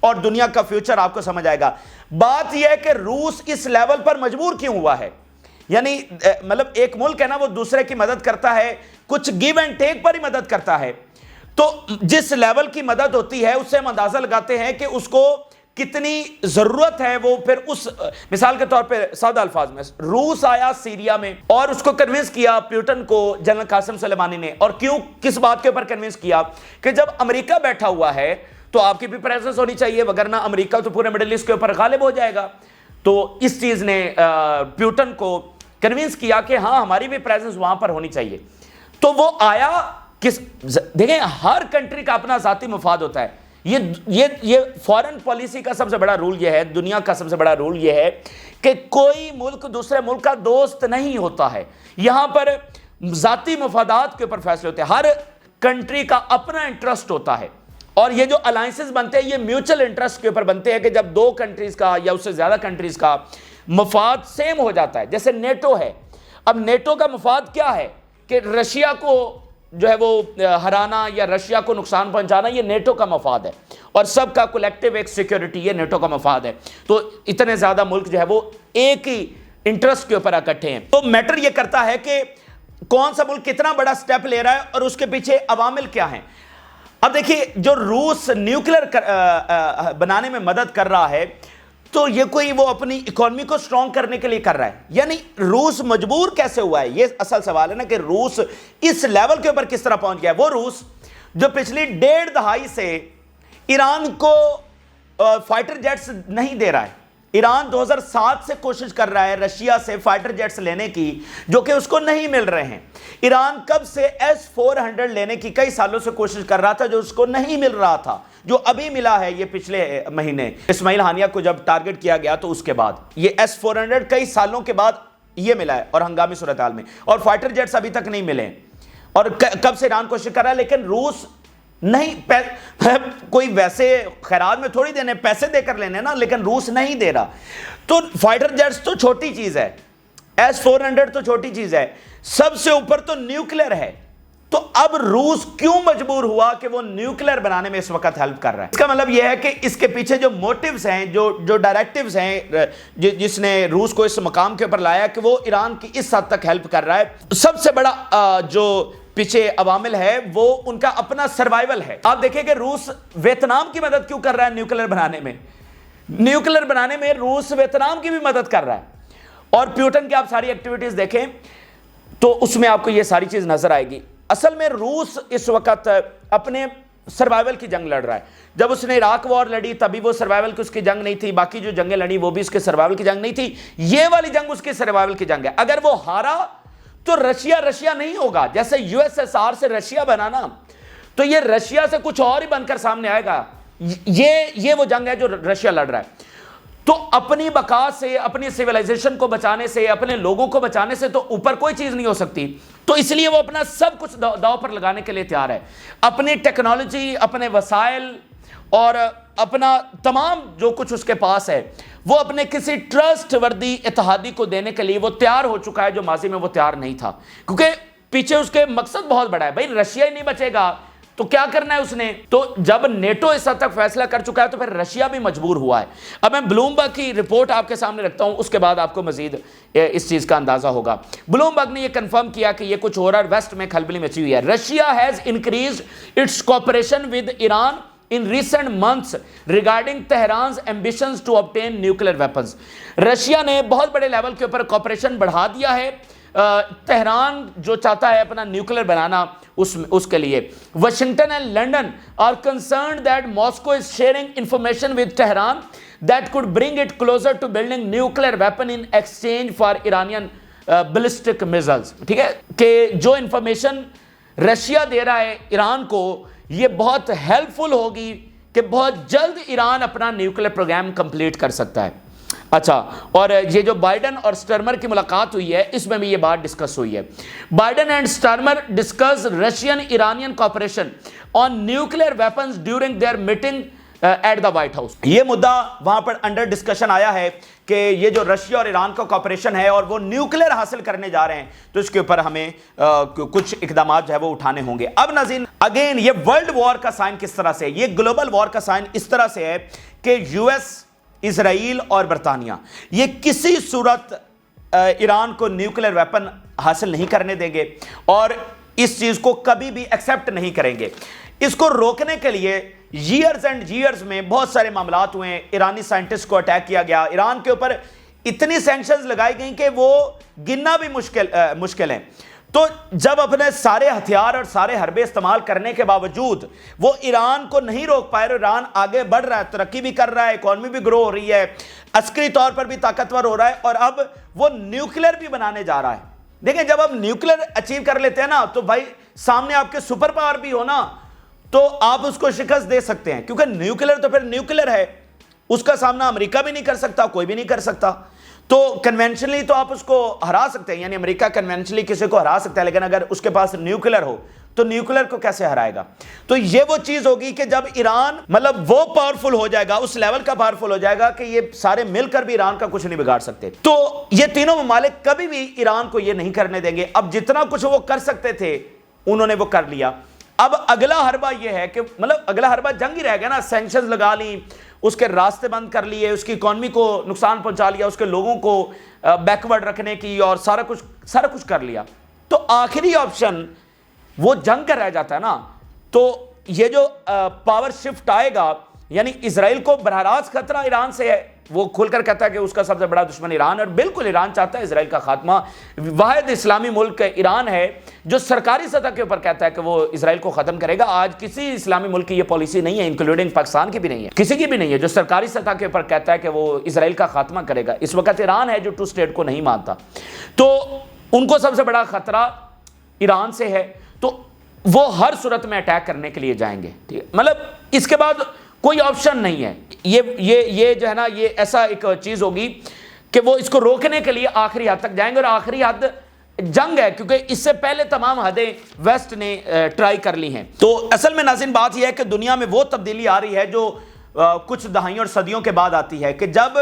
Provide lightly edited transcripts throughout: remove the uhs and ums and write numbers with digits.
اور دنیا کا فیوچر آپ کو سمجھ آئے گا۔ بات یہ ہے کہ روس اس لیول پر مجبور کیوں ہوا ہے؟ یعنی مطلب ایک ملک ہے نا، وہ دوسرے کی مدد کرتا ہے، کچھ گیو اینڈ ٹیک پر ہی مدد کرتا ہے، تو جس لیول کی مدد ہوتی ہے اس سے ہم اندازہ لگاتے ہیں کہ اس کو کتنی ضرورت ہے۔ وہ پھر اس مثال کے طور پہ سادہ الفاظ میں، روس آیا سیریا میں اور اس کو کنونس کیا پیوٹن کو، جنرل قاسم سلیمانی نے، اور کیوں کس بات کے اوپر کنونس کیا کہ جب امریکہ بیٹھا ہوا ہے تو آپ کی بھی پریزنس ہونی چاہیے، وگرنہ امریکہ تو پورے مڈل ایسٹ کے اوپر غالب ہو جائے گا۔ تو اس چیز نے پیوٹن کو کنونس کیا کہ ہاں ہماری بھی پریزنس وہاں پر ہونی چاہیے۔ تو وہ آیا دیکھیں ہر کنٹری کا اپنا ذاتی مفاد ہوتا ہے۔ یہ فارن پالیسی کا سب سے بڑا رول یہ ہے، دنیا کا سب سے بڑا رول یہ ہے کہ کوئی ملک دوسرے ملک کا دوست نہیں ہوتا ہے، یہاں پر ذاتی مفادات کے اوپر فیصلے ہوتے ہیں، ہر کنٹری کا اپنا انٹرسٹ ہوتا ہے، اور یہ جو الائنسز بنتے ہیں یہ میوچل انٹرسٹ کے اوپر بنتے ہیں کہ جب دو کنٹریز کا یا اس سے زیادہ کنٹریز کا مفاد سیم ہو جاتا ہے۔ جیسے نیٹو ہے، اب نیٹو کا مفاد کیا ہے کہ رشیا کو جو ہے وہ ہرانا یا رشیا کو نقصان پہنچانا، یہ نیٹو کا مفاد ہے، اور سب کا کولیکٹیو ایک سیکیورٹی، یہ نیٹو کا مفاد ہے۔ تو اتنے زیادہ ملک جو ہے وہ ایک ہی انٹرسٹ کے اوپر اکٹھے ہیں۔ تو میٹر یہ کرتا ہے کہ کون سا ملک کتنا بڑا سٹیپ لے رہا ہے اور اس کے پیچھے عوامل کیا ہیں۔ اب دیکھیے جو روس نیوکلیر بنانے میں مدد کر رہا ہے تو یہ کوئی وہ اپنی اکانومی کو سٹرونگ کرنے کے لیے کر رہا ہے، یعنی روس مجبور کیسے ہوا ہے، یہ اصل سوال ہے نا کہ روس اس لیول کے اوپر کس طرح پہنچ گیا ہے۔ وہ روس جو پچھلی 1.5 دہائی سے ایران کو فائٹر جیٹس نہیں دے رہا ہے، ایران 2007 سے کوشش کر رہا ہے رشیا سے فائٹر جیٹس لینے کی جو کہ اس کو نہیں مل رہے ہیں۔ ایران کب سے S-400 لینے کی کئی سالوں سے کوشش کر رہا تھا جو اس کو نہیں مل رہا تھا، جو ابھی ملا ہے یہ پچھلے مہینے اسماعیل ہانیہ کو جب ٹارگٹ کیا گیا تو اس کے بعد یہ S-400 کئی سالوں کے بعد یہ ملا ہے، اور ہنگامی صورتحال میں، اور فائٹر جیٹس ابھی تک نہیں ملے، اور کب سے ایران کوشش کر رہا ہے، لیکن روس نہیں، کوئی ویسے خیرات میں تھوڑی دینے، پیسے دے کر لینے نا، لیکن روس نہیں دے رہا۔ تو فائٹر جیٹس تو چھوٹی چیز ہے، S-400 تو چھوٹی چیز ہے، سب سے اوپر تو نیوکلیر ہے۔ تو اب روس کیوں مجبور ہوا کہ وہ نیوکلیر بنانے میں اس وقت ہیلپ کر رہا ہے؟ اس کا مطلب یہ ہے کہ اس کے پیچھے جو موٹیوز ہیں، جو ڈائریکٹیوز ہیں جس نے روس کو اس مقام کے اوپر لایا کہ وہ ایران کی اس حد تک ہیلپ کر رہا ہے، سب سے بڑا جو پیچھے عوامل ہے وہ ان کا اپنا سروائیول ہے۔ آپ دیکھیں کہ روس ویتنام کی مدد کیوں کر رہا ہے نیوکلیر بنانے میں؟ نیوکلیر بنانے میں روس ویتنام کی بھی مدد کر رہا ہے، اور پیوٹن کی آپ ساری ایکٹیویٹیز دیکھیں تو اس میں آپ کو یہ ساری چیز نظر آئے گی۔ اصل میں روس اس وقت اپنے سروائیول کی جنگ لڑ رہا ہے۔ جب اس نے عراق وار لڑی تبھی وہ سروائیول کی اس کی جنگ نہیں تھی، باقی جو جنگیں لڑی وہ بھی اس کے سروائیول کی جنگ نہیں تھی، یہ والی جنگ اس کی سروائیول کی جنگ ہے۔ اگر وہ ہارا تو رشیا نہیں ہوگا، جیسے USSR سے رشیا بنانا تو یہ رشیا سے کچھ اور ہی بن کر سامنے آئے گا۔ یہ وہ جنگ ہے جو رشیا لڑ رہا ہے۔ تو اپنی بقا سے، اپنی سیولائزیشن کو بچانے سے، اپنے لوگوں کو بچانے سے تو اوپر کوئی چیز نہیں ہو سکتی، تو اس لیے وہ اپنا سب کچھ داؤ پر لگانے کے لیے تیار ہے، اپنی ٹیکنالوجی، اپنے وسائل اور اپنا تمام جو کچھ اس کے پاس ہے وہ اپنے کسی ٹرسٹ وردی اتحادی کو دینے کے لیے وہ تیار ہو چکا ہے جو ماضی میں وہ تیار نہیں تھا، کیونکہ پیچھے اس کے مقصد بہت بڑا ہے۔ بھائی رشیا ہی نہیں بچے گا تو کیا کرنا ہے اس نے؟ تو جب نیٹو اس حد تک فیصلہ کر چکا ہے تو پھر رشیا بھی مجبور ہوا ہے۔ اب میں بلومبرگ کی رپورٹ آپ کے سامنے رکھتا ہوں، اس کے بعد آپ کو مزید اس چیز کا اندازہ ہوگا۔ بلومبرگ نے یہ کنفرم کیا کہ یہ کچھ ہو رہا ہے، ویسٹ میں کھلبلی مچی ہوئی ہے۔ Russia has increased its cooperation with Iran in recent months regarding Tehran's ambitions to obtain nuclear weapons۔ Russia نے بہت بڑے لیول کے اوپر کوپریشن بڑھا دیا ہے، تہران جو چاہتا ہے اپنا نیوکلیر بنانا اس کے لیے۔ Washington and London are concerned that Moscow is sharing information with Tehran that could bring it closer to building nuclear weapon in exchange for Iranian ballistic missiles۔ ٹھیک ہے کہ جو انفارمیشن رشیا دے رہا ہے ایران کو یہ بہت ہیلپ فل ہوگی کہ بہت جلد ایران اپنا نیوکلیر پروگرام کمپلیٹ کر سکتا ہے۔ اچھا، اور یہ جو بائیڈن اور سٹرمر کی ملاقات ہوئی ہے اس میں بھی یہ بات ڈسکس ہوئی ہے۔ Biden and Starmer discuss Russian Iranian cooperation on nuclear weapons during their meeting at the White House. یہ مدعا وہاں پر انڈر ڈسکشن آیا ہے کہ یہ جو رشیا اور ایران کا کوآپریشن ہے اور وہ نیوکلیر حاصل کرنے جا رہے ہیں تو اس کے اوپر ہمیں کچھ اقدامات جو ہے وہ اٹھانے ہوں گے۔ اب ناظرین اگین یہ ورلڈ وار کا سائن کس طرح سے ہے؟ یہ گلوبل وار کا سائن اس طرح سے ہے کہ یو ایس، اسرائیل اور برطانیہ یہ کسی صورت ایران کو نیوکلیر ویپن حاصل نہیں کرنے دیں گے اور اس چیز کو کبھی بھی ایکسیپٹ نہیں کریں گے۔ اس کو روکنے کے لیے ایئرز اینڈ ایئرز میں بہت سارے معاملات ہوئے ہیں۔ ایرانی سائنٹسٹ کو اٹیک کیا گیا، ایران کے اوپر اتنی سینکشنز لگائی گئیں کہ وہ گننا بھی مشکل ہے۔ تو جب اپنے سارے ہتھیار اور سارے حربے استعمال کرنے کے باوجود وہ ایران کو نہیں روک پائے، ایران آگے بڑھ رہا ہے، ترقی بھی کر رہا ہے، اکانومی بھی گرو ہو رہی ہے، عسکری طور پر بھی طاقتور ہو رہا ہے اور اب وہ نیوکلیر بھی بنانے جا رہا ہے۔ دیکھیں جب آپ نیوکلیر اچیو کر لیتے ہیں نا تو بھائی سامنے آپ کے سپر پاور بھی ہو نا تو آپ اس کو شکست دے سکتے ہیں، کیونکہ نیوکلیر تو پھر نیوکلیر ہے، اس کا سامنا امریکہ بھی نہیں کر سکتا، کوئی بھی نہیں کر سکتا۔ تو کنونشنلی تو آپ اس کو ہرا سکتے ہیں، یعنی امریکہ کنونشنلی کسی کو ہرا سکتا ہے، لیکن اگر اس کے پاس نیوکلیر ہو تو نیوکلیر کو کیسے ہرائے گا؟ تو یہ وہ چیز ہوگی کہ جب ایران مطلب وہ پاورفل ہو جائے گا، اس لیول کا پاورفل ہو جائے گا کہ یہ سارے مل کر بھی ایران کا کچھ نہیں بگاڑ سکتے۔ تو یہ تینوں ممالک کبھی بھی ایران کو یہ نہیں کرنے دیں گے۔ اب جتنا کچھ وہ کر سکتے تھے انہوں نے وہ کر لیا۔ اب اگلا حربہ یہ ہے کہ مطلب اگلا حربہ جنگ ہی رہ گیا نا، سینکشنز لگا لیں، اس کے راستے بند کر لیے، اس کی اکانومی کو نقصان پہنچا لیا، اس کے لوگوں کو بیکورڈ رکھنے کی اور سارا کچھ کر لیا۔ تو آخری آپشن وہ جنگ کا رہ جاتا ہے نا۔ تو یہ جو پاور شفٹ آئے گا، یعنی اسرائیل کو براہ راست خطرہ ایران سے ہے، وہ کھل کر کہتا ہے کہ اس کا سب سے بڑا دشمن ایران ہے، اور بالکل ایران چاہتا ہے اسرائیل کا خاتمہ۔ واحد اسلامی ملک ایران ہے جو سرکاری سطح کے اوپر کہتا ہے کہ وہ اسرائیل کو ختم کرے گا۔ آج کسی اسلامی ملک کی یہ پالیسی نہیں ہے، انکلوڈنگ پاکستان کی بھی نہیں ہے، کسی کی بھی نہیں ہے جو سرکاری سطح کے اوپر کہتا ہے کہ وہ اسرائیل کا خاتمہ کرے گا۔ اس وقت ایران ہے جو ٹو اسٹیٹ کو نہیں مانتا، تو ان کو سب سے بڑا خطرہ ایران سے ہے، تو وہ ہر صورت میں اٹیک کرنے کے لیے جائیں گے۔ ٹھیک ہے، مطلب اس کے بعد کوئی آپشن نہیں ہے۔ یہ جو ہے نا، یہ ایسا ایک چیز ہوگی کہ وہ اس کو روکنے کے لیے آخری حد تک جائیں گے، اور آخری حد جنگ ہے، کیونکہ اس سے پہلے تمام حدیں ویسٹ نے ٹرائی کر لی ہیں۔ تو اصل میں ناظرین بات یہ ہے کہ دنیا میں وہ تبدیلی آ رہی ہے جو کچھ دہائیوں اور صدیوں کے بعد آتی ہے، کہ جب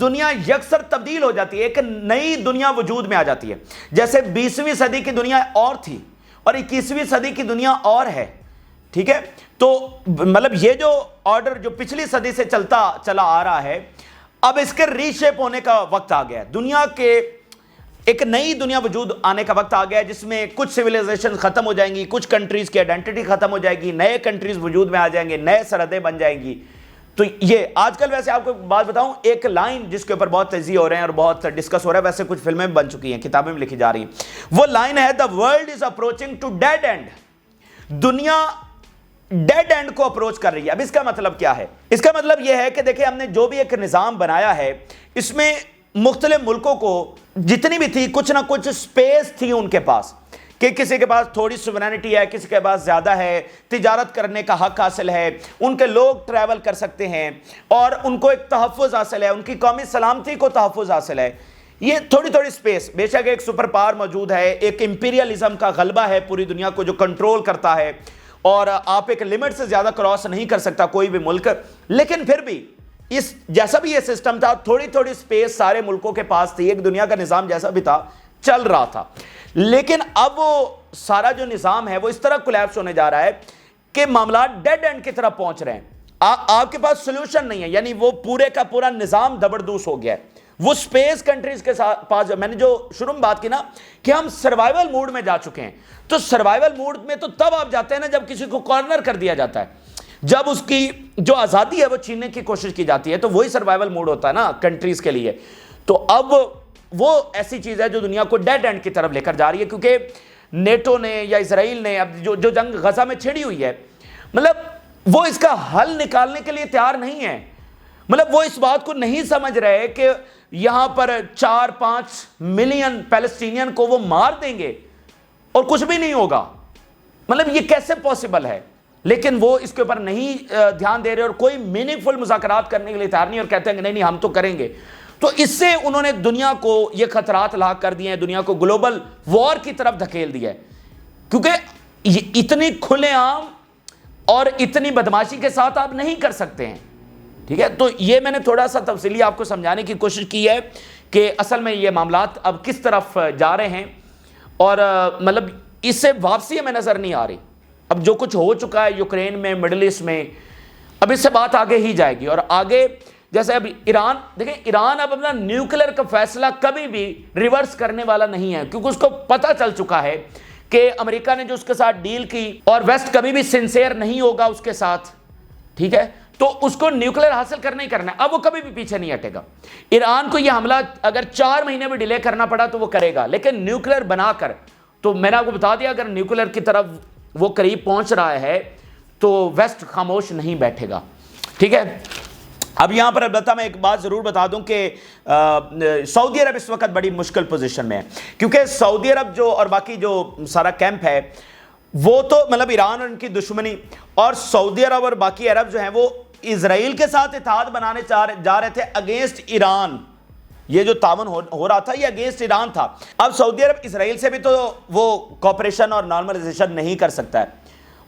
دنیا یکسر تبدیل ہو جاتی ہے، ایک نئی دنیا وجود میں آ جاتی ہے۔ جیسے 20ویں صدی کی دنیا اور تھی اور 21ویں صدی کی دنیا اور ہے، ٹھیک ہے؟ تو مطلب یہ جو آرڈر جو پچھلی صدی سے چلا آ رہا ہے، اب اس کے ری شیپ ہونے کا وقت آ گیا ہے۔ دنیا کے ایک نئی دنیا وجود آنے کا وقت آ گیا ہے، جس میں کچھ سویلائزیشن ختم ہو جائیں گی، کچھ کنٹریز کی آئیڈینٹی ختم ہو جائے گی، نئے کنٹریز وجود میں آ جائیں گے، نئے سرحدیں بن جائیں گی۔ تو یہ آج کل ویسے آپ کو بات بتاؤں، ایک لائن جس کے اوپر بہت تجزیے ہو رہے ہیں اور بہت ڈسکس ہو رہا ہے، ویسے کچھ فلمیں بن چکی ہیں، کتابیں بھی لکھی جا رہی ہیں، وہ لائن ہے "The world is approaching to dead end"۔ دنیا ڈیڈ اینڈ کو اپروچ کر رہی ہے۔ اب اس کا مطلب کیا ہے؟ اس کا مطلب یہ ہے کہ دیکھیں ہم نے جو بھی ایک نظام بنایا ہے، اس میں مختلف ملکوں کو جتنی بھی تھی کچھ نہ کچھ سپیس تھی ان کے پاس، کہ کسی کے پاس تھوڑی سوورینٹی ہے، کسی کے پاس زیادہ ہے، تجارت کرنے کا حق حاصل ہے، ان کے لوگ ٹریول کر سکتے ہیں اور ان کو ایک تحفظ حاصل ہے، ان کی قومی سلامتی کو تحفظ حاصل ہے۔ یہ تھوڑی سپیس، بے شک ایک سپر پاور موجود ہے، ایک امپیریلزم کا غلبہ ہے پوری دنیا کو جو کنٹرول کرتا ہے، اور آپ ایک لمٹ سے زیادہ کراس نہیں کر سکتا کوئی بھی ملک، لیکن پھر بھی اس جیسا بھی یہ سسٹم تھا، تھوڑی سپیس سارے ملکوں کے پاس تھی، ایک دنیا کا نظام جیسا بھی تھا چل رہا تھا۔ لیکن اب وہ سارا جو نظام ہے وہ اس طرح کولیپس ہونے جا رہا ہے کہ معاملات ڈیڈ اینڈ کی طرف پہنچ رہے ہیں، آپ کے پاس سولوشن نہیں ہے، یعنی وہ پورے کا پورا نظام دبردوس ہو گیا ہے۔ وہ سپیس کنٹریز کے پاس، میں نے جو شروع میں بات کی نا کہ ہم سروائیول موڈ میں جا چکے ہیں، تو سروائیول موڈ میں تو تب آپ جاتے ہیں نا جب کسی کو کارنر کر دیا جاتا ہے، جب اس کی جو آزادی ہے وہ چھیننے کی کوشش کی جاتی ہے، تو وہی سروائیول موڈ ہوتا ہے نا کنٹریز کے لیے۔ تو اب وہ ایسی چیز ہے جو دنیا کو ڈیڈ اینڈ کی طرف لے کر جا رہی ہے، کیونکہ نیٹو نے یا اسرائیل نے اب جو جنگ غزہ میں چھڑی ہوئی ہے، مطلب وہ اس کا حل نکالنے کے لیے تیار نہیں ہے۔ مطلب وہ اس بات کو نہیں سمجھ رہے کہ یہاں پر 4-5 ملین پیلسٹینین کو وہ مار دیں گے اور کچھ بھی نہیں ہوگا، مطلب یہ کیسے پاسبل ہے؟ لیکن وہ اس کے اوپر نہیں دھیان دے رہے اور کوئی میننگ فل مذاکرات کرنے کے لیے تیار نہیں، اور کہتے ہیں کہ نہیں ہم تو کریں گے۔ تو اس سے انہوں نے دنیا کو یہ خطرات لاحق کر دیے ہیں، دنیا کو گلوبل وار کی طرف دھکیل دیا ہے، کیونکہ یہ اتنی کھلے عام اور اتنی بدماشی کے ساتھ آپ نہیں کر سکتے ہیں، ٹھیک ہے، تو یہ میں نے تھوڑا سا تفصیلی آپ کو سمجھانے کی کوشش کی ہے کہ اصل میں یہ معاملات اب کس طرف جا رہے ہیں، اور مطلب اس سے واپسی ہمیں نظر نہیں آ رہی. اب جو کچھ ہو چکا ہے یوکرین میں، مڈل ایسٹ میں، اب اس سے بات آگے ہی جائے گی. اور آگے جیسے اب ایران، دیکھیں ایران اب اپنا نیوکلیر کا فیصلہ کبھی بھی ریورس کرنے والا نہیں ہے، کیونکہ اس کو پتہ چل چکا ہے کہ امریکہ نے جو اس کے ساتھ ڈیل کی، اور ویسٹ کبھی بھی سنسیئر نہیں ہوگا اس کے ساتھ، ٹھیک ہے، تو اس کو نیوکلیر حاصل کرنا ہی کرنا ہے. اب وہ کبھی بھی پیچھے نہیں ہٹے گا. ایران کو یہ حملہ اگر 4 مہینے بھی ڈیلے کرنا پڑا تو وہ کرے گا، لیکن نیوکلیر بنا کر، تو میں نے آپ کو بتا دیا اگر نیوکلیر کی طرف وہ قریب پہنچ رہا ہے تو ویسٹ خاموش نہیں بیٹھے گا. ٹھیک ہے، اب یہاں پر البتہ میں ایک بات ضرور بتا دوں کہ سعودی عرب اس وقت بڑی مشکل پوزیشن میں ہے، کیونکہ سعودی عرب جو اور باقی جو سارا کیمپ ہے وہ تو مطلب ایران اور ان کی دشمنی، اور سعودی عرب اور باقی عرب جو ہیں وہ اسرائیل کے ساتھ اتحاد بنانے جا رہے تھے اگینسٹ ایران. یہ جو تعاون ہو رہا تھا یہ اگینسٹ ایران تھا. اب سعودی عرب اسرائیل سے بھی تو وہ کوپریشن اور نارملائزیشن نہیں کر سکتا ہے،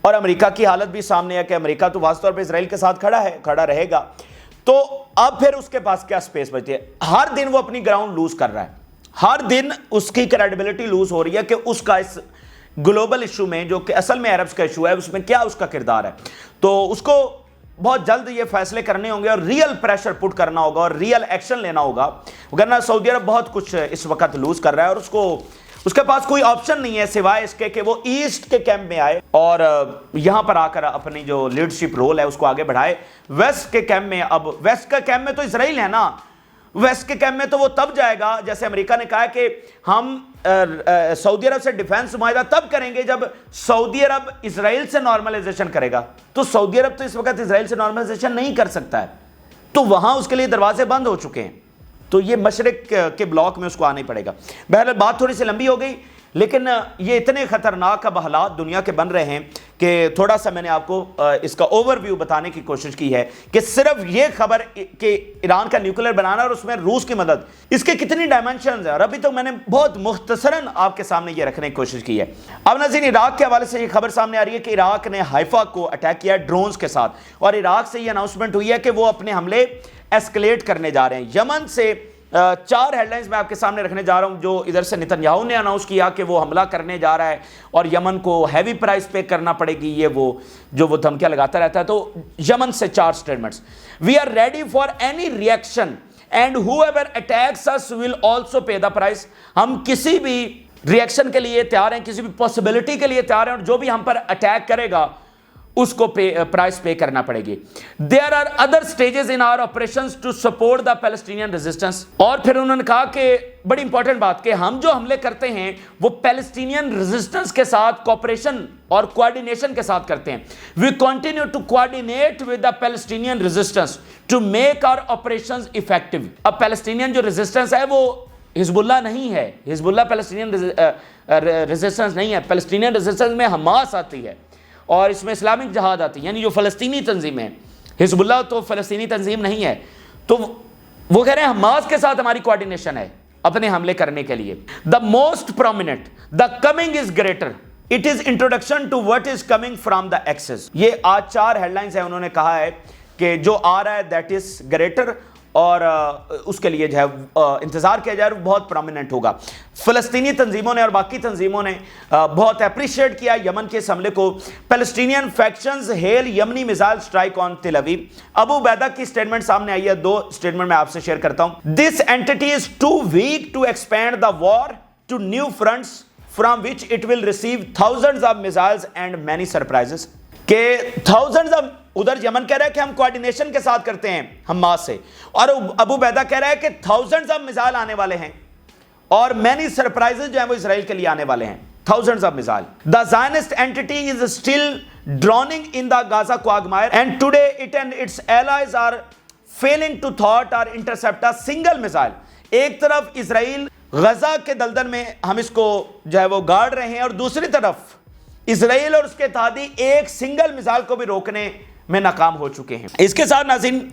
اور امریکہ کی حالت بھی سامنے ہے کہ امریکہ تو واضح طور پہ اسرائیل کے ساتھ کھڑا رہے گا. تو اب پھر اس کے پاس کیا سپیس بچتی ہے؟ ہر دن وہ اپنی گراؤنڈ لوز کر رہا ہے، ہر دن اس کی کریڈیبلٹی لوز ہو رہی ہے کہ اس کا اس گلوبل ایشو میں، جو کہ اصل میں عربز کا ایشو ہے، اس میں کیا اس کا کردار ہے. تو اس کو بہت جلد یہ فیصلے کرنے ہوں گے اور ریئل پریشر پٹ کرنا ہوگا اور ریئل ایکشن لینا ہوگا، ورنہ سعودی عرب بہت کچھ اس وقت لوز کر رہا ہے، اور اس کے پاس کوئی آپشن نہیں ہے سوائے اس کے کہ وہ ایسٹ کے کیمپ میں آئے اور یہاں پر آ کر اپنی جو لیڈرشپ رول ہے اس کو آگے بڑھائے. ویسٹ کے کیمپ میں، اب ویسٹ کا کیمپ میں تو اسرائیل ہے نا، ویسٹ کے کیمپ میں تو وہ تب جائے گا جیسے امریکہ نے کہا کہ ہم سعودی عرب سے ڈیفینس معاہدہ تب کریں گے جب سعودی عرب اسرائیل سے نارملائزیشن کرے گا. تو سعودی عرب تو اس وقت اسرائیل سے نارملائزیشن نہیں کر سکتا ہے، تو وہاں اس کے لیے دروازے بند ہو چکے ہیں، تو یہ مشرق کے بلاک میں اس کو آنا ہی پڑے گا. بہرحال بات تھوڑی سی لمبی ہو گئی، لیکن یہ اتنے خطرناک اب حالات دنیا کے بن رہے ہیں کہ تھوڑا سا میں نے آپ کو اس کا اوور ویو بتانے کی کوشش کی ہے کہ صرف یہ خبر کہ ایران کا نیوکلیر بنانا اور اس میں روس کی مدد، اس کے کتنی ڈائمنشنز ہیں، اور ابھی تو میں نے بہت مختصراً آپ کے سامنے یہ رکھنے کی کوشش کی ہے. اب ناظرین، عراق کے حوالے سے یہ خبر سامنے آ رہی ہے کہ عراق نے حیفا کو اٹیک کیا ہے ڈرونز کے ساتھ، اور عراق سے یہ اناؤنسمنٹ ہوئی ہے کہ وہ اپنے حملے ایسکلیٹ کرنے جا رہے ہیں. یمن سے 4 ہیڈ لائنز میں آپ کے سامنے رکھنے جا رہا ہوں جو ادھر سے نتن یاہو نے اناؤنس کیا کہ وہ حملہ کرنے جا رہا ہے اور یمن کو ہیوی پرائز پے کرنا پڑے گی، یہ جو وہ دھمکیاں لگاتا رہتا ہے. تو یمن سے 4 statements: we are ready for any reaction and whoever attacks us will also pay the price. ہم کسی بھی ریئیکشن کے لیے تیار ہیں، کسی بھی پاسبلٹی کے لیے تیار ہیں، اور جو بھی ہم پر اٹیک کرے گا اس کو پرائز پے کرنا پڑے گی. There are other stages in our operations to support the Palestinian resistance. اور پھر انہوں نے کہا کہ بڑی امپورٹنٹ بات کہ ہم جو حملے کرتے ہیں وہ پیلسٹینین ریزسٹنس کے ساتھ کوپریشن اور کوارڈینیشن کے ساتھ کرتے ہیں. We continue to coordinate with the Palestinian resistance to make our operations effective. اب پیلسٹینین جو ریزسٹنس ہے وہ حزب اللہ نہیں ہے، حزب اللہ پیلسٹینین ریزسٹنس نہیں ہے. پیلسٹینین ریزسٹنس میں حماس آتی ہے اور اس میں اسلامک جہاد آتی ہے، یعنی جو فلسطینی تنظیم ہے. حزب اللہ تو فلسطینی تنظیم نہیں ہے. تو وہ کہہ رہے ہیں حماس کے ساتھ ہماری کوارڈینیشن ہے اپنے حملے کرنے کے لیے. The most prominent, the coming is greater, it is introduction to what is coming from the axis. یہ آج 4 ہیڈ لائنز ہیں، انہوں نے کہا ہے کہ جو آ رہا ہے دیٹ از گریٹر، اور اس کے لیے جو ہے انتظار کیا جائے، بہت پرومیننٹ ہوگا. فلسطینی تنظیموں نے اور باقی تنظیموں نے بہت اپریشیٹ کیا یمن کے اس حملے کو. پیلسٹینین فیکشنز ہیل یمنی میزائل اسٹرائک آن تل اویو. ابو عبیدہ کی اسٹیٹمنٹ سامنے آئی ہے، 2 اسٹیٹمنٹ میں آپ سے شیئر کرتا ہوں. This entity is too weak to expand the war to new fronts from which it will receive thousands of missiles and many surprises. کہ تھاؤزنڈز آف، ادھر یمن کہہ رہا ہے کہ ہم کوارڈینیشن کے ساتھ کرتے ہیں حماس سے، اور ابو عبیدہ کہہ رہا ہے کہ تھاؤزنڈز آف میزائل آنے والے ہیں اور مینی سرپرائزز جو ہیں وہ اسرائیل کے لیے آنے والے ہیں. thousands of missiles. The Zionist entity is still drowning in the Gaza quagmire, and today it and its allies are failing to thwart or intercept a single missile. ایک طرف اسرائیل غزہ کے دلدل میں ہم اس کو جو ہے وہ گاڑ رہے ہیں، اور دوسری طرف اسرائیل اور اس کے اتحادی ایک سنگل میزائل کو بھی روکنے میں ناکام ہو چکے ہیں۔ اس کے ساتھ ناظرین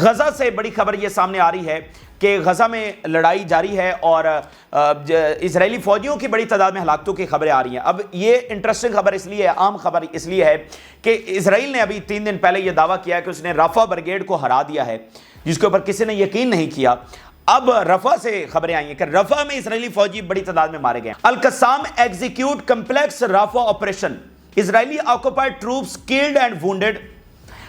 غزہ سے بڑی خبر یہ سامنے آ رہی ہے کہ غزہ میں لڑائی جاری ہے اور اسرائیلی فوجیوں کی بڑی تعداد میں ہلاکتوں کی خبریں آ رہی ہیں۔ اب یہ انٹرسٹنگ خبر اس لیے ہے، عام خبر اس لیے ہے کہ اسرائیل نے ابھی 3 دن پہلے یہ دعویٰ کیا ہے کہ اس نے رفح بریگیڈ کو ہرا دیا ہے، جس کے اوپر کسی نے یقین نہیں کیا۔ اب رفح سے خبریں آئی ہیں کہ رفح میں اسرائیلی فوجی بڑی تعداد میں مارے گئے۔ Al Qassam execute complex Rafah operation, Israeli occupied troops killed and wounded.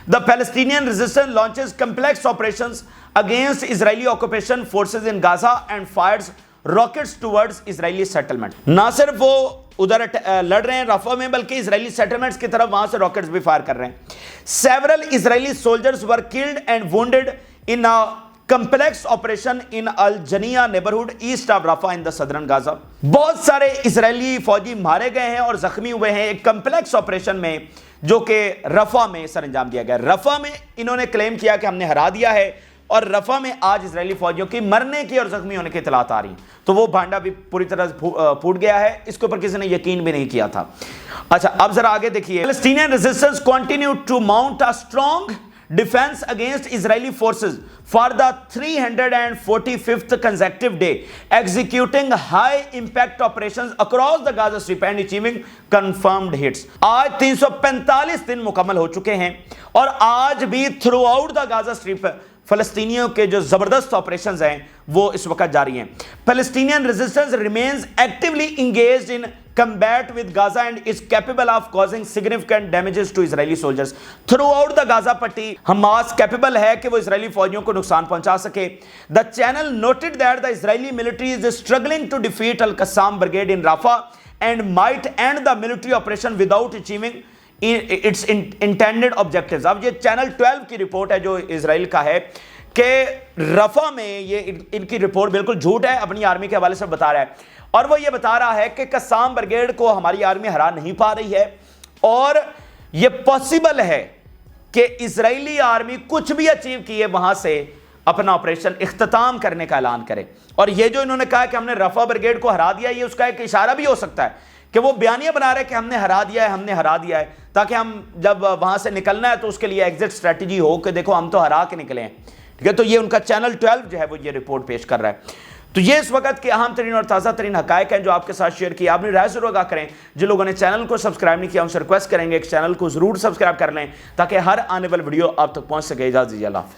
The Palestinian resistance launches complex operations against Israeli occupation forces in Gaza and fires rockets towards Israeli settlement۔ نہ صرف وہ ادھر لڑ رہے ہیں رفح میں، بلکہ اسرائیلی سیٹلمنٹس کی طرف وہاں سے راکٹس بھی فائر کر رہے ہیں۔ Several Israeli soldiers were killed and wounded in a complex operation in Al-Janiya neighborhood east of Rafah in the southern Gaza۔ بہت سارے اسرائیلی فوجی مارے گئے ہیں اور زخمی ہوئے ہیں ایک کمپلیکس آپریشن میں جو کہ رفح میں سر انجام دیا گیا۔ رفح میں انہوں نے کلیم کیا کہ ہم نے ہرا دیا ہے، اور رفح میں آج اسرائیلی فوجیوں کی مرنے کی اور زخمی ہونے کی اطلاعات آ رہی ہیں، تو وہ بھانڈا بھی پوری طرح پھوٹ گیا ہے، اس کے اوپر کسی نے یقین بھی نہیں کیا تھا۔ اچھا اب ذرا آگے دیکھیے، Palestinian resistance continued to mount a strong defense against Israeli forces for the 345th consecutive day, executing high impact operations across the Gaza Strip and achieving confirmed hits۔ آج 345 دن مکمل ہو چکے ہیں اور آج بھی throughout the Gaza strip فلسطینیوں کے جو زبردست آپریشنز ہیں وہ اس وقت جاری ہیں۔ Palestinian resistance remains actively engaged in combat with Gaza and is capable of causing significant damages to Israeli soldiers۔ Throughout the Gaza پٹی حماس capable ہے کہ وہ اسرائیلی فوجیوں کو نقصان پہنچا سکے۔ The channel noted that the Israeli military is struggling to defeat Al-Qassam brigade in Rafah and might end the military operation without achieving its intended objectives۔ اب یہ چینل 12 کی رپورٹ ہے جو اسرائیل کا ہے کہ رفح میں، یہ ان کی رپورٹ بالکل جھوٹ ہے، اپنی آرمی کے حوالے سے بتا رہا ہے، اور وہ یہ بتا رہا ہے کہ قسام بریگیڈ کو ہماری آرمی ہرا نہیں پا رہی ہے، اور یہ پاسبل ہے کہ اسرائیلی آرمی کچھ بھی اچیو کیے وہاں سے اپنا آپریشن اختتام کرنے کا اعلان کرے۔ اور یہ جو انہوں نے کہا کہ ہم نے رفح بریگیڈ کو ہرا دیا، یہ اس کا ایک اشارہ بھی ہو سکتا ہے کہ وہ بیانیہ بنا رہے کہ ہم نے ہرا دیا ہے، ہم نے ہرا دیا ہے، تاکہ ہم جب وہاں سے نکلنا ہے تو اس کے لیے ایگزٹ اسٹریٹجی ہو کہ دیکھو ہم تو ہرا کے نکلے ہیں، ٹھیک ہے۔ تو یہ ان کا چینل 12 جو ہے وہ یہ رپورٹ پیش کر رہا ہے۔ تو یہ اس وقت کے اہم ترین اور تازہ ترین حقائق ہیں جو آپ کے ساتھ شیئر کیا۔ آپ نے رائے ضرور آگاہ کریں، جن لوگوں نے چینل کو سبسکرائب نہیں کیا ان سے ریکویسٹ کریں گے کہ چینل کو ضرور سبسکرائب کر لیں تاکہ ہر آنے والی ویڈیو آپ تک پہنچ سکے۔ اجازت دیجیے، اللہ حافظ۔